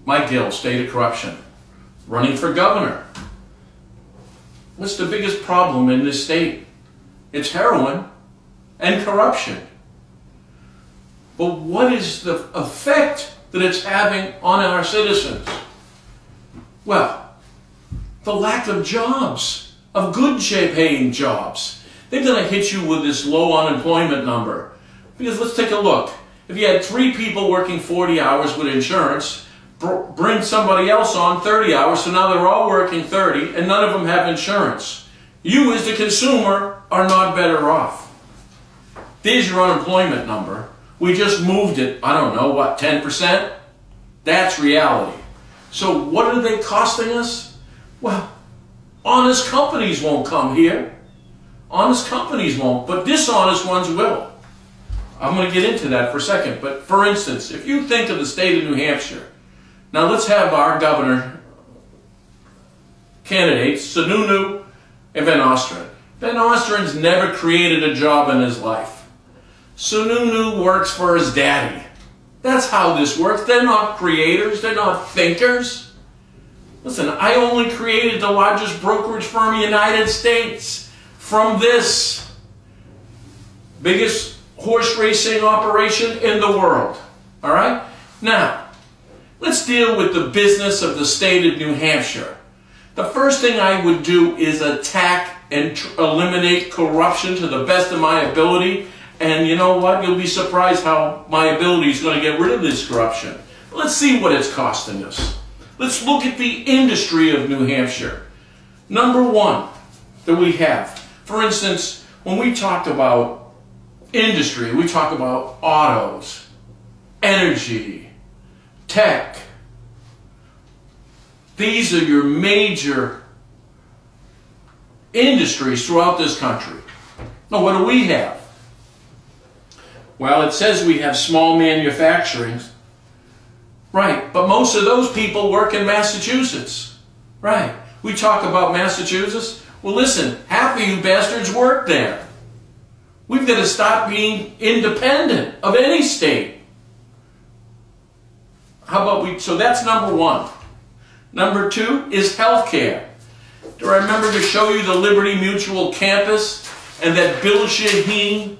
Mike Gill, state of corruption, running for governor. What's the biggest problem in this state? It's heroin and corruption. But what is the effect that it's having on our citizens? Well, the lack of jobs, of good paying jobs. They're going to hit you with this low unemployment number. Because let's take a look. If you had 3 people working 40 hours with insurance, bring somebody else on 30 hours, so now they're all working 30 and none of them have insurance. You as the consumer are not better off. There's your unemployment number. We just moved it, I don't know, what, 10%? That's reality. So what are they costing us? Well, honest companies won't come here. Honest companies won't, but dishonest ones will. I'm going to get into that for a second, but for instance, if you think of the state of New Hampshire, now let's have our governor candidates, Sununu and Van Ostrin. Van Ostrin's never created a job in his life. Sununu works for his daddy. That's how this works. They're not creators. They're not thinkers. Listen, I only created the largest brokerage firm in the United States from this biggest horse racing operation in the world. All right? Now, let's deal with the business of the state of New Hampshire. The first thing I would do is attack and eliminate corruption to the best of my ability. And you know what? You'll be surprised how my ability is going to get rid of this corruption. Let's see what it's costing us. Let's look at the industry of New Hampshire. Number one that we have. For instance, when we talked about industry, we talk about autos, energy, tech. These are your major industries throughout this country. Now, what do we have? Well, it says we have small manufacturing. Right, but most of those people work in Massachusetts. Right, we talk about Massachusetts. Well, listen, half of you bastards work there. We've got to stop being independent of any state. How about so that's number one. Number two is healthcare. Do I remember to show you the Liberty Mutual campus and that Bill Shaheen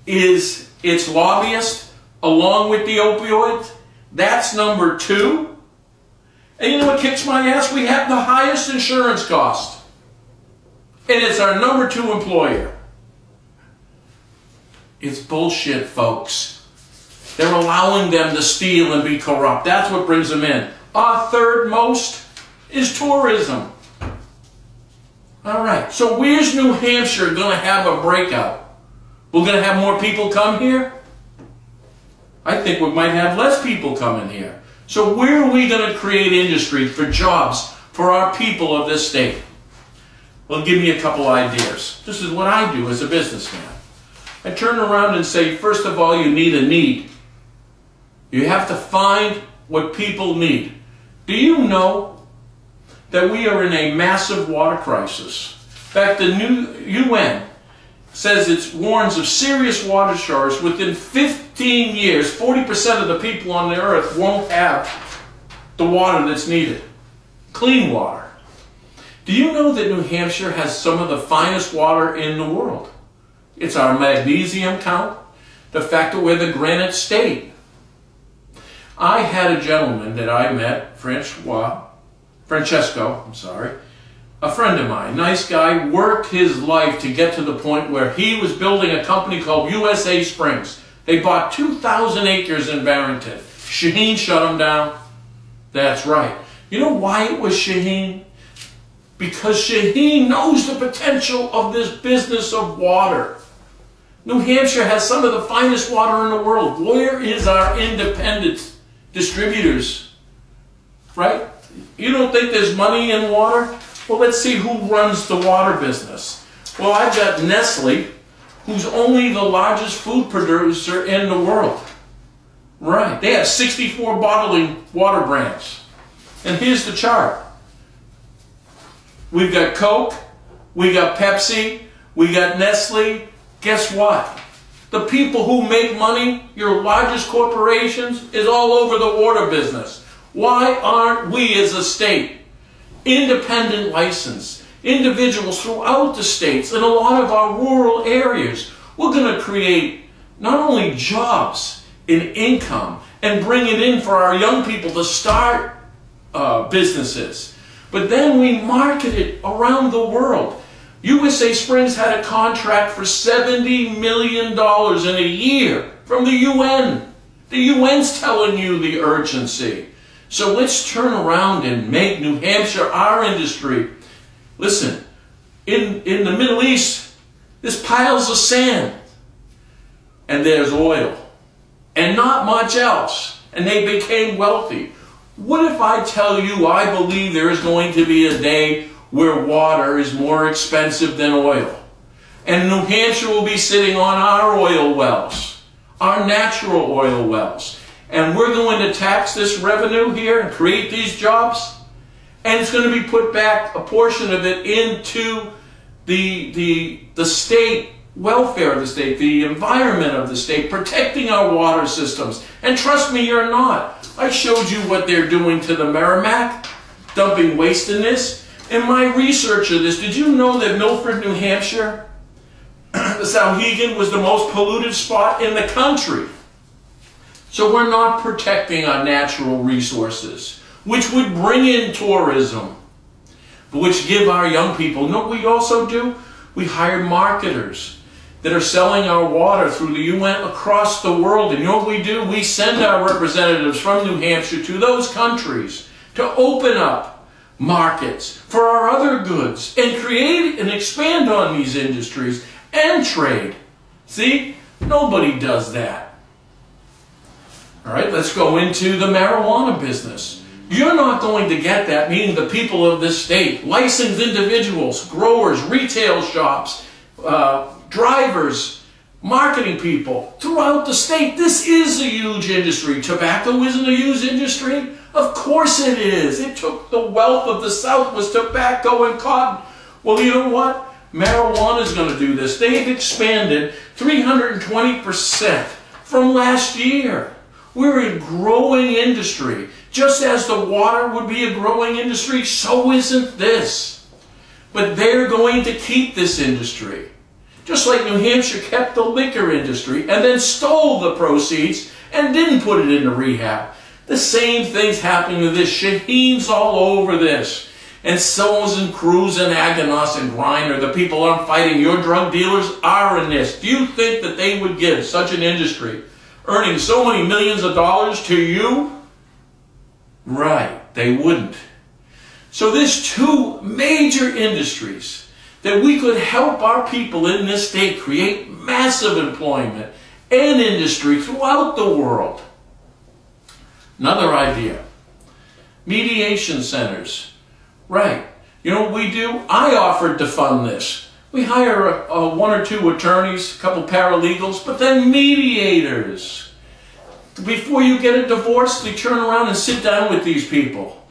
is its lobbyist along with the opioids? That's number two. And you know what kicks my ass? We have the highest insurance cost. And it's our number 2 employer. It's bullshit, folks. They're allowing them to steal and be corrupt. That's what brings them in. Our third most is tourism. All right, so where's New Hampshire going to have a breakout? We're going to have more people come here? I think we might have less people coming here. So where are we going to create industry for jobs for our people of this state? Well, give me a couple ideas. This is what I do as a businessman. I turn around and say, first of all, you need a need. You have to find what people need. Do you know that we are in a massive water crisis? In fact, the new UN says it warns of serious water shortage. Within 15 years, 40% of the people on the earth won't have the water that's needed. Clean water. Do you know that New Hampshire has some of the finest water in the world? It's our magnesium count, the fact that we're the granite state. I had a gentleman that I met, Francesco, a friend of mine, nice guy, worked his life to get to the point where he was building a company called USA Springs. They bought 2,000 acres in Barrington. Shaheen shut him down. That's right. You know why it was Shaheen? Because Shaheen knows the potential of this business of water. New Hampshire has some of the finest water in the world. Where is our independent distributors? Right? You don't think there's money in water? Well, let's see who runs the water business. Well, I've got Nestle, who's only the largest food producer in the world. Right. They have 64 bottling water brands. And here's the chart. We've got Coke, we got Pepsi, we got Nestle. Guess what? The people who make money, your largest corporations, is all over the water business. Why aren't we as a state, independent license, individuals throughout the states and a lot of our rural areas, we're going to create not only jobs and income and bring it in for our young people to start businesses, but then we market it around the world. USA Springs had a contract for $70 million in a year from the UN. The UN's telling you the urgency. So let's turn around and make New Hampshire our industry. Listen, in the Middle East, there's piles of sand and there's oil and not much else, and they became wealthy. What if I tell you I believe there is going to be a day where water is more expensive than oil, and New Hampshire will be sitting on our oil wells, our natural oil wells, and we're going to tax this revenue here and create these jobs, and it's going to be put back, a portion of it, into the state welfare of the state, the environment of the state, protecting our water systems. And trust me, you're not. I showed you what they're doing to the Merrimack, dumping waste in this. In my research of this, did you know that Milford, New Hampshire, the Sauhegan, was the most polluted spot in the country? So we're not protecting our natural resources, which would bring in tourism, but which give our young people, you know what we also do? We hire marketers that are selling our water through the UN across the world. And you know what we do? We send our representatives from New Hampshire to those countries to open up markets for our other goods and create and expand on these industries and trade. See? Nobody does that. All right, let's go into the marijuana business. You're not going to get that, meaning the people of this state, licensed individuals, growers, retail shops, drivers, marketing people throughout the state. This is a huge industry. Tobacco isn't a huge industry? Of course it is. It took the wealth of the South was tobacco and cotton. Well, you know what? Marijuana is going to do this. They've expanded 320% from last year. We're a growing industry. Just as the water would be a growing industry, so isn't this. But they're going to keep this industry. Just like New Hampshire kept the liquor industry and then stole the proceeds and didn't put it into rehab. The same thing's happening to this. Shaheen's all over this. And So's and Cruz and Aganos and Griner, the people I'm fighting, your drug dealers, are in this. Do you think that they would give such an industry, earning so many millions of dollars, to you? Right, they wouldn't. So there's two major industries that we could help our people in this state create massive employment and industry throughout the world. Another idea, mediation centers. Right, you know what we do? I offered to fund this. We hire one or two attorneys, a couple paralegals, but then mediators. Before you get a divorce, they turn around and sit down with these people.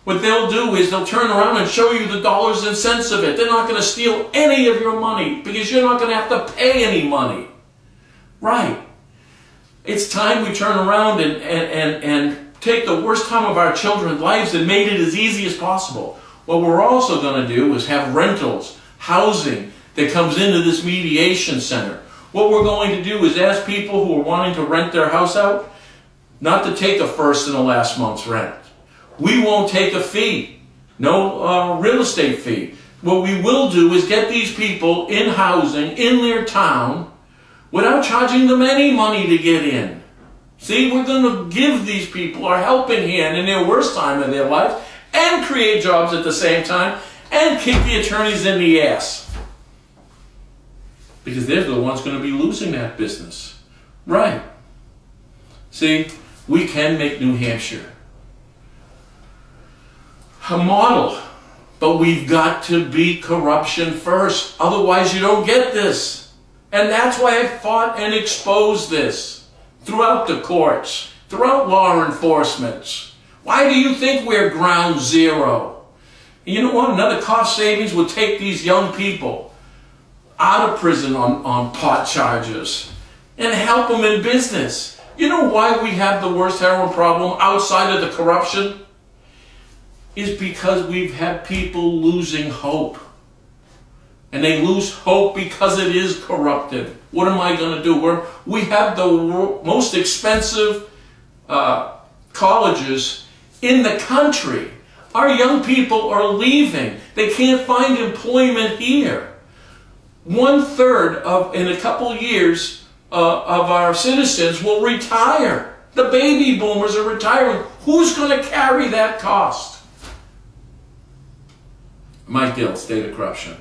What they'll do is they'll turn around and show you the dollars and cents of it. They're not going to steal any of your money because you're not going to have to pay any money. Right. It's time we turn around and take the worst time of our children's lives and made it as easy as possible. What we're also going to do is have rentals, housing that comes into this mediation center. What we're going to do is ask people who are wanting to rent their house out not to take the first and the last month's rent. We won't take a fee, no real estate fee. What we will do is get these people in housing in their town without charging them any money to get in. See, we're going to give these people our helping hand in their worst time of their life and create jobs at the same time and kick the attorneys in the ass. Because they're the ones going to be losing that business. Right. See, we can make New Hampshire a model, but we've got to beat corruption first. Otherwise, you don't get this. And that's why I fought and exposed this throughout the courts, throughout law enforcement. Why do you think we're ground zero? And you know what? Another cost savings would take these young people out of prison on pot charges and help them in business. You know why we have the worst heroin problem outside of the corruption? Is because we've had people losing hope. And they lose hope because it is corrupted. What am I going to do? We have the most expensive colleges in the country. Our young people are leaving. They can't find employment here. 1/3 in a couple years of our citizens will retire. The baby boomers are retiring. Who's going to carry that cost? Mike Gill, State of Corruption.